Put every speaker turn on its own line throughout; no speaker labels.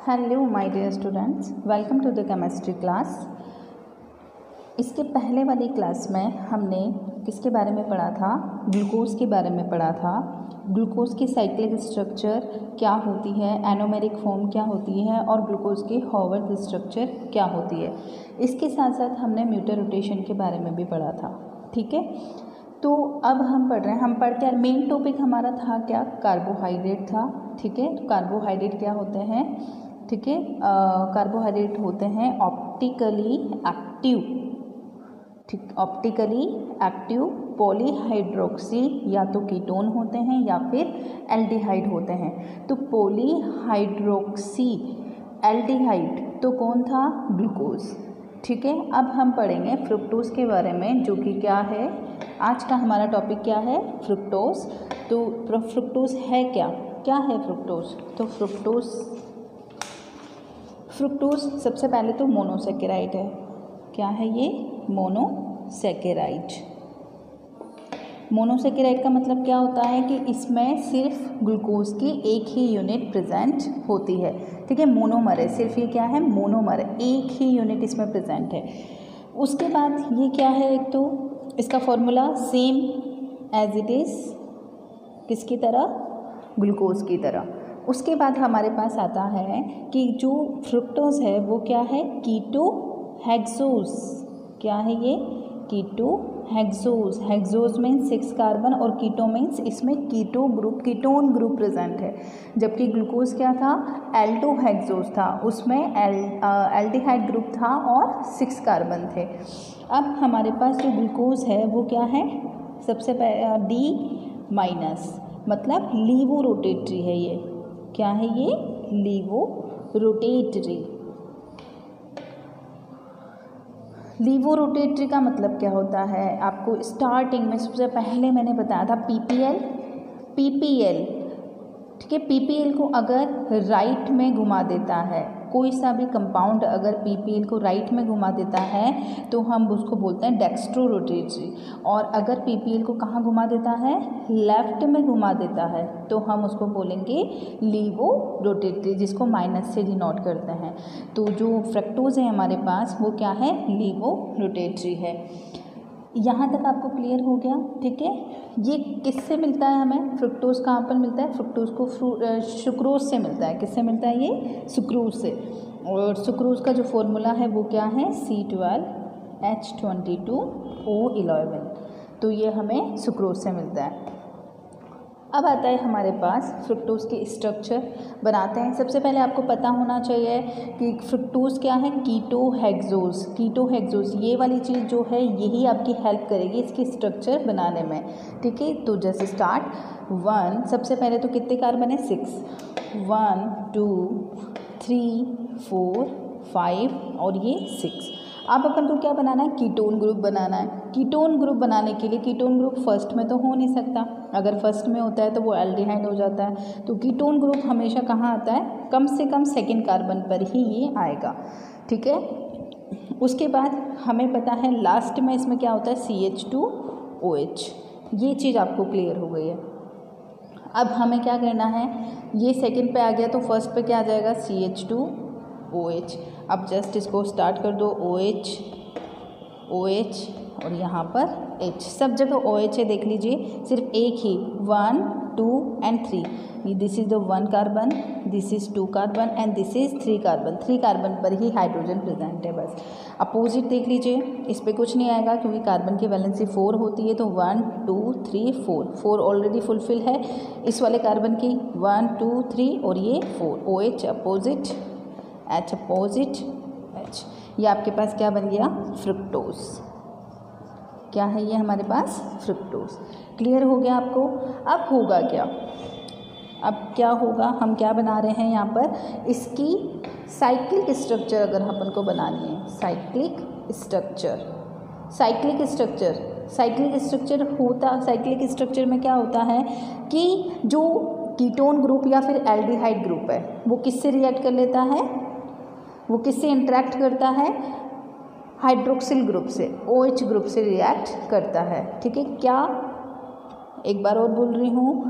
Hello my dear students, welcome to the chemistry class. इसके पहले वाली क्लास में हमने किसके बारे में पढ़ा था? ग्लूकोज के बारे में पढ़ा था। ग्लूकोज की साइक्लिक स्ट्रक्चर क्या होती है, एनोमेरिक फॉर्म क्या होती है और ग्लूकोज की हॉवर्थ स्ट्रक्चर क्या होती है। इसके साथ साथ हमने म्यूटर रोटेशन के बारे में भी पढ़ा था। ठीक है, तो अब हम पढ़ रहे हैं, हम पढ़ते हैं मेन टॉपिक हमारा था क्या? कार्बोहाइड्रेट था। ठीक है, तो कार्बोहाइड्रेट क्या होते हैं? ठीक है, कार्बोहाइड्रेट होते हैं ऑप्टिकली एक्टिव, ठीक, ऑप्टिकली एक्टिव पॉलीहाइड्रोक्सी, या तो कीटोन होते हैं या फिर एल्डिहाइड होते हैं। तो पॉलीहाइड्रोक्सी एल्डिहाइड तो कौन था? ग्लूकोज। ठीक है, अब हम पढ़ेंगे फ्रुक्टोज के बारे में, जो कि क्या है आज का हमारा टॉपिक क्या है? फ्रुक्टोज। तो फ्रुक्टोज है क्या? क्या है फ्रुक्टोज? तो फ्रुक्टोज सबसे पहले तो मोनोसेकेराइड है। क्या है ये? मोनोसेकेराइड। मोनोसेकेराइड का मतलब क्या होता है कि इसमें सिर्फ ग्लूकोज की एक ही यूनिट प्रेजेंट होती है। ठीक है, मोनोमर है, सिर्फ ये क्या है? मोनोमर है, एक ही यूनिट इसमें प्रेजेंट है। उसके बाद ये क्या है? एक तो इसका formula same as it is किसकी तरह? ग्लूकोज की तरह। उसके बाद हमारे पास आता है कि जो फ्रुक्टोज है वो क्या है? Keto hexose. क्या है ये? Keto hexose. Hexose means 6 carbon और कीटो मीन्स इसमें कीटोन ग्रुप प्रेजेंट है। जबकि ग्लूकोज क्या था? एल्डो हेक्सोज था, उसमें एल्डिहाइड ग्रुप था और 6 कार्बन थे। अब हमारे पास जो ग्लूकोज है वो क्या है? सबसे D माइनस, मतलब लीवो रोटेटरी है ये। क्या है ये? लीवो रोटेटरी। लीवो रोटेटरी का मतलब क्या होता है? आपको स्टार्टिंग में सबसे पहले मैंने बताया था पीपीएल। ठीक है, पीपीएल को अगर राइट में घुमा देता है, कोई सा भी कंपाउंड अगर पीपीएल को राइट में घुमा देता है तो हम उसको बोलते हैं डेक्स्ट्रो रोटेटरी। और अगर पीपीएल को कहाँ घुमा देता है? लेफ्ट में घुमा देता है तो हम उसको बोलेंगे लीवो रोटेटरी, जिसको माइनस से डिनोट करते हैं। तो जो फ्रक्टोज है हमारे पास वो क्या है? लीवो रोटेटरी है। यहाँ तक आपको क्लियर हो गया? ठीक है, ये किससे मिलता है हमें? फ्रुक्टोज कहाँ पर मिलता है? फ्रुक्टोज को सुक्रोज से मिलता है। किससे मिलता है ये? सुक्रोज से। और सुक्रोज का जो फॉर्मूला है वो क्या है? C12H22O11। तो ये हमें सुक्रोज से मिलता है। अब आता है हमारे पास फ्रुक्टोज की स्ट्रक्चर बनाते हैं। सबसे पहले आपको पता होना चाहिए कि फ्रुक्टोज क्या है? कीटो हेक्सोज, ये वाली चीज़ जो है यही आपकी हेल्प करेगी इसकी स्ट्रक्चर बनाने में। ठीक है, तो जैसे स्टार्ट 1, सबसे पहले तो कितने कार्बन है? 6, 1 2 3 4 5 और ये 6। अब अपन को क्या बनाना है? कीटोन ग्रुप बनाना है। कीटोन ग्रुप बनाने के लिए कीटोन ग्रुप फर्स्ट में तो हो नहीं सकता, अगर फर्स्ट में होता है तो वो एल्डिहाइड हो जाता है। तो कीटोन ग्रुप हमेशा कहाँ आता है? कम से कम सेकेंड कार्बन पर ही ये आएगा। ठीक है, उसके बाद हमें पता है लास्ट में इसमें क्या होता है? CH2OH। ये चीज़ आपको क्लियर हो गई है। अब हमें क्या करना है? ये सेकेंड पे आ गया तो फर्स्ट पे क्या आ जाएगा? CH2OH। अब जस्ट इसको स्टार्ट कर दो, OH और यहाँ पर H, सब जगह OH है, देख लीजिए, सिर्फ एक ही 1 2 and 3। This is the 1 carbon, this is 2 carbon and this is 3 carbon. 3 carbon पर ही हाइड्रोजन प्रेजेंट है बस। अपोजिट देख लीजिए, इस पर कुछ नहीं आएगा क्योंकि कार्बन की वैलेंसी 4 होती है। तो 1 2 3 4 ऑलरेडी फुलफिल है इस वाले कार्बन की, 1 2 3 और ये 4। OH opposite, H opposite H। ये आपके पास क्या बन गया? फ्रुक्टोज। क्या है ये हमारे पास? फ्रुक्टोज। क्लियर हो गया आपको? अब होगा क्या? अब क्या होगा? हम क्या बना रहे हैं यहाँ पर? इसकी साइक्लिक स्ट्रक्चर अगर अपन को बनानी है, साइक्लिक स्ट्रक्चर में क्या होता है कि जो कीटोन ग्रुप या फिर एल्डिहाइड ग्रुप है वो किससे रिएक्ट कर लेता है? वो किससे इंटरेक्ट करता है? हाइड्रोक्सिल ग्रुप से, OH ग्रुप से रिएक्ट करता है। ठीक है, क्या? एक बार और बोल रही हूँ,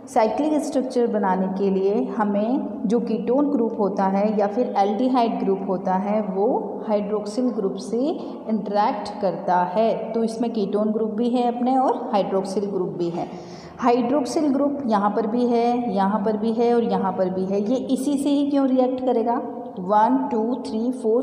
साइक्लिक स्ट्रक्चर बनाने के लिए हमें जो कीटोन ग्रुप होता है या फिर एल्डिहाइड ग्रुप होता है वो हाइड्रोक्सिल ग्रुप से इंटरैक्ट करता है। तो इसमें कीटोन ग्रुप भी है अपने और हाइड्रोक्सिल ग्रुप भी है। हाइड्रोक्सिल ग्रुप यहाँ पर भी है, यहाँ पर भी है और यहाँ पर भी है। ये इसी से ही क्यों रिएक्ट करेगा? 1 2 3 4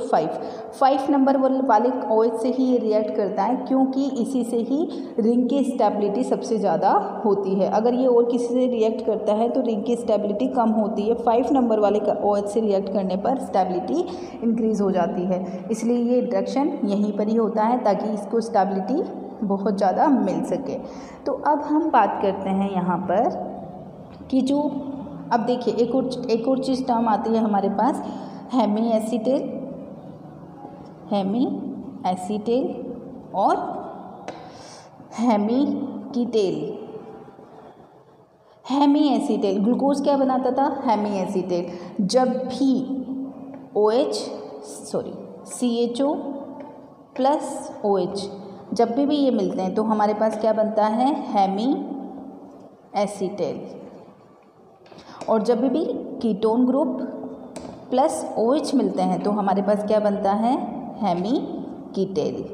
5 नंबर वाले OH से ही ये रिएक्ट करता है, क्योंकि इसी से ही रिंग की स्टेबिलिटी सबसे ज़्यादा होती है। अगर ये और किसी से रिएक्ट करता है तो रिंग की स्टेबिलिटी कम होती है। 5 नंबर वाले OH से रिएक्ट करने पर स्टेबिलिटी इंक्रीज़ हो जाती है। इसलिए ये रिएक्शन यहीं पर ही होता है ताकि इसको स्टेबिलिटी बहुत ज़्यादा मिल सके। तो अब हम बात करते हैं यहाँ पर कि जो अब देखिए एक और चीज़ टर्म आती है हमारे पास, हेमी एसीटेल और हेमीकीटेल। हेमी एसीटेल ग्लूकोज क्या बनाता था? Hemy acetal. जब भी CHO प्लस OH जब भी ये मिलते हैं तो हमारे पास क्या बनता है? Hemy acetal. और जब भी कीटोन ग्रुप प्लस OH मिलते हैं तो हमारे पास क्या बनता है? हेमीकीटेल।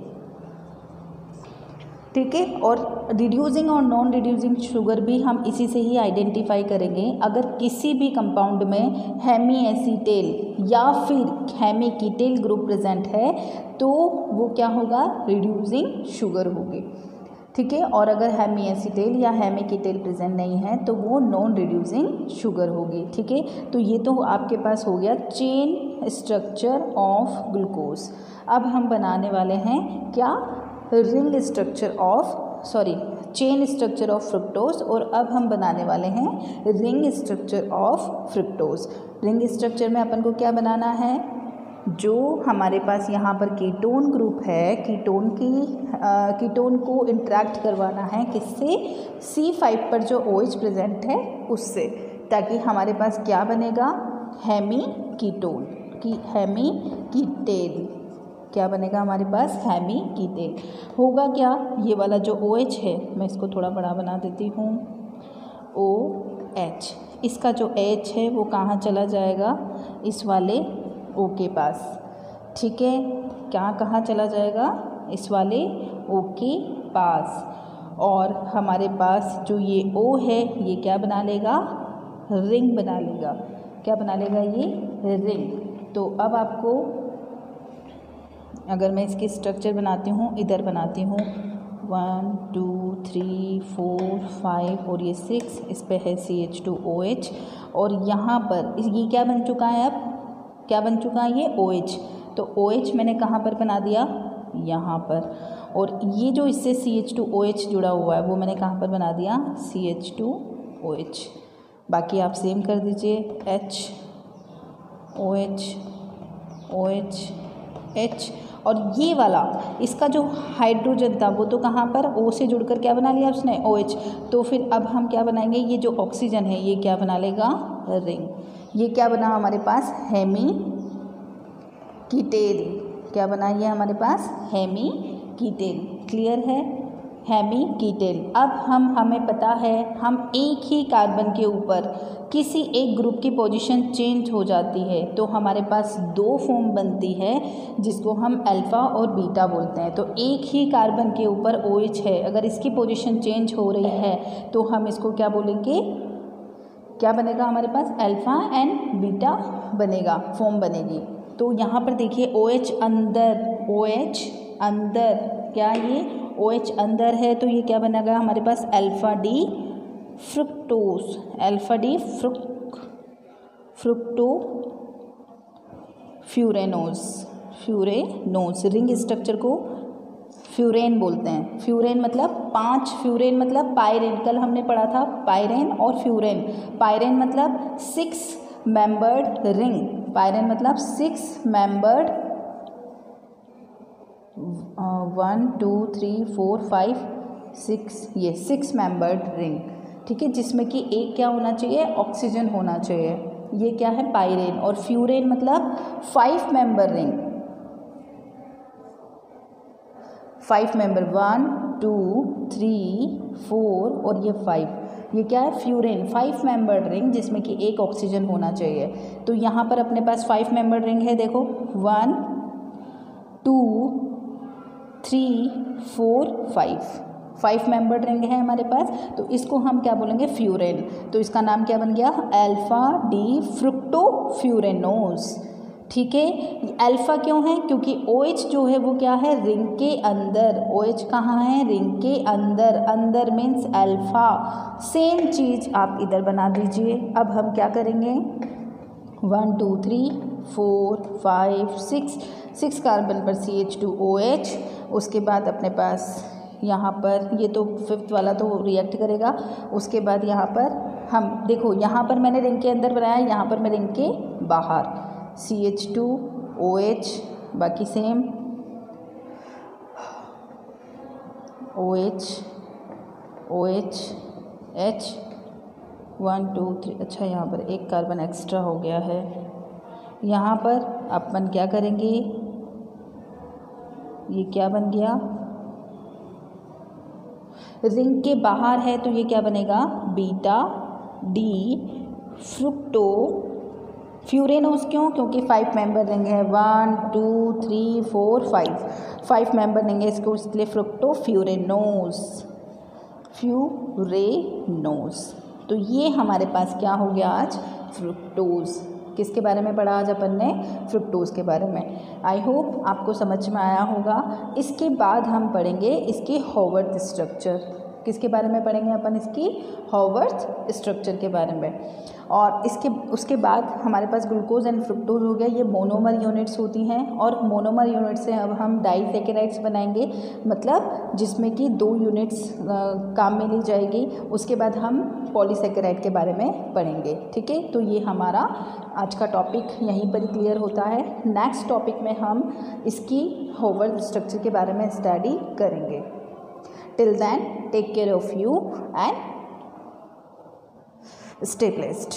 ठीक है। और रिड्यूसिंग और नॉन रिड्यूसिंग शुगर भी हम इसी से ही आइडेंटिफाई करेंगे। अगर किसी भी कंपाउंड में हेमी एसीटेल या फिर हेमीकीटेल ग्रुप प्रेजेंट है तो वो क्या होगा? रिड्यूसिंग शुगर होगी। ठीक है। और अगर हेमी एसीटेल या हेमीकीटेल प्रेजेंट नहीं है तो वो नॉन रिड्यूसिंग शुगर होगी। ठीक है। तो ये तो आपके पास हो गया चेन स्ट्रक्चर ऑफ ग्लूकोज। अब हम बनाने वाले हैं क्या? Chain structure of fructose. और अब हम बनाने वाले हैं ring structure of fructose. Ring structure में अपन को क्या बनाना है? जो हमारे पास यहाँ पर कीटोन ग्रुप है, कीटोन को इंटरैक्ट करवाना है किससे? C5 पर जो OH प्रेजेंट है उससे, ताकि हमारे पास क्या बनेगा? हेमीकीटोन की हेमीकीटेल। क्या बनेगा हमारे पास? हेमीकीटेल। होगा क्या? ये वाला जो OH है मैं इसको थोड़ा बड़ा बना देती हूँ। OH, इसका जो H है वो कहाँ चला जाएगा? इस वाले O के पास। ठीक है। क्या कहाँ चला जाएगा? इस वाले O के पास। और हमारे पास जो ये O है ये क्या बना लेगा? रिंग बना लेगा। क्या बना लेगा? ये रिंग। तो अब आपको अगर मैं इसकी स्ट्रक्चर बनाती हूँ, इधर बनाती हूँ 1 2 3 4 5 और ये 6, इस पे है CH2OH। और यहाँ पर ये क्या बन चुका है? अब क्या बन चुका है? ये OH। तो OH मैंने कहाँ पर बना दिया? यहाँ पर। और ये जो इससे CH2OH जुड़ा हुआ है वो मैंने कहाँ पर बना दिया? CH2OH। बाकी आप सेम कर दीजिए, H OH OH H। और ये वाला इसका जो हाइड्रोजन था वो तो कहाँ पर? O से जुड़कर क्या बना लिया उसने? OH। तो फिर अब हम क्या बनाएंगे? ये जो ऑक्सीजन है ये क्या बना लेगा? रिंग। ये क्या बना हमारे पास? हेमीकीटेल। क्या बना ये हमारे पास? हेमीकीटेल। क्लियर है? हेमीकीटेल। अब हमें पता है हम एक ही कार्बन के ऊपर किसी एक ग्रुप की पोजीशन चेंज हो जाती है तो हमारे पास 2 फॉर्म बनती है जिसको हम अल्फ़ा और बीटा बोलते हैं। तो एक ही कार्बन के ऊपर OH है, अगर इसकी पोजीशन चेंज हो रही है तो हम इसको क्या बोलेंगे? क्या बनेगा हमारे पास? अल्फ़ा एंड बीटा बनेगा, फॉर्म बनेगी। तो यहाँ पर देखिए OH अंदर क्या ये OH अंदर है तो ये क्या बनेगा हमारे पास? Alpha D fructose, furanose. Ring structure को फ्यूरेन बोलते हैं। फ्यूरेन मतलब 5, फ्यूरेन मतलब पायरेन। कल हमने पढ़ा था पायरेन और फ्यूरेन। पायरेन मतलब 6 मेंबर्ड रिंग। पायरेन मतलब 6 मेंबर्ड 1 2 3 4 5 6, ये 6 मेंबर्ड रिंग। ठीक है। जिसमें कि एक क्या होना चाहिए? ऑक्सीजन होना चाहिए। ये क्या है? पायरेन। और फ्यूरेन मतलब 5 मेंबर रिंग। 5 मेंबर 1 2 3 4 और ये 5। ये क्या है, फ्यूरेन, 5 मेंबर्ड रिंग जिसमें कि एक ऑक्सीजन होना चाहिए। तो यहाँ पर अपने पास 5 मेंबर्ड रिंग है, देखो 1 2 3 4 5 मेंबर्ड रिंग है हमारे पास। तो इसको हम क्या बोलेंगे, फ्यूरेन। तो इसका नाम क्या बन गया, अल्फा डी फ्रुक्टोफ्यूरेनोज। ठीक है, अल्फ़ा क्यों है, क्योंकि OH जो है वो क्या है, रिंग के अंदर। OH कहाँ है, रिंग के अंदर, अंदर मीन्स अल्फ़ा। सेम चीज़ आप इधर बना दीजिए। अब हम क्या करेंगे, 1 2 3 4 5 6 कार्बन पर CH2OH। उसके बाद अपने पास यहाँ पर ये तो 5th वाला तो रिएक्ट करेगा। उसके बाद यहाँ पर हम देखो, यहाँ पर मैंने रिंग के अंदर बनाया, यहाँ पर मैं रिंग के बाहर, CH2OH, बाकी सेम OH OH H 1 2 3। अच्छा, यहाँ पर एक कार्बन एक्स्ट्रा हो गया है। यहाँ पर अपन क्या करेंगे, ये क्या बन गया, रिंग के बाहर है तो ये क्या बनेगा, बीटा डी फ्रुक्टो फ्यूरेनोज। क्यों, क्योंकि 5 मेंबर रिंग है, 1 2 3 4 5 मेंबर रिंग है इसको, इसलिए फ्यूरेनोज। तो ये हमारे पास क्या हो गया आज, फ्रुक्टोज। किसके बारे में पढ़ा आज अपन ने, फ्रुक्टोज के बारे में। आई होप आपको समझ में आया होगा। इसके बाद हम पढ़ेंगे इसके हॉवर्थ स्ट्रक्चर। किसके बारे में पढ़ेंगे अपन, इसकी हॉवर्थ स्ट्रक्चर के बारे में। और उसके बाद हमारे पास ग्लूकोज एंड फ्रुक्टोज हो गया, ये मोनोमर यूनिट्स होती हैं। और मोनोमर यूनिट से अब हम डाइसैकेराइड्स बनाएंगे, मतलब जिसमें कि 2 यूनिट्स काम में ली जाएगी। उसके बाद हम पॉलीसैकेराइड के बारे में पढ़ेंगे। ठीक है, तो ये हमारा आज का टॉपिक यहीं पर क्लियर होता है। नेक्स्ट टॉपिक में हम इसकी हॉवर्थ स्ट्रक्चर के बारे में स्टडी करेंगे। Till then, take care of you and stay blessed.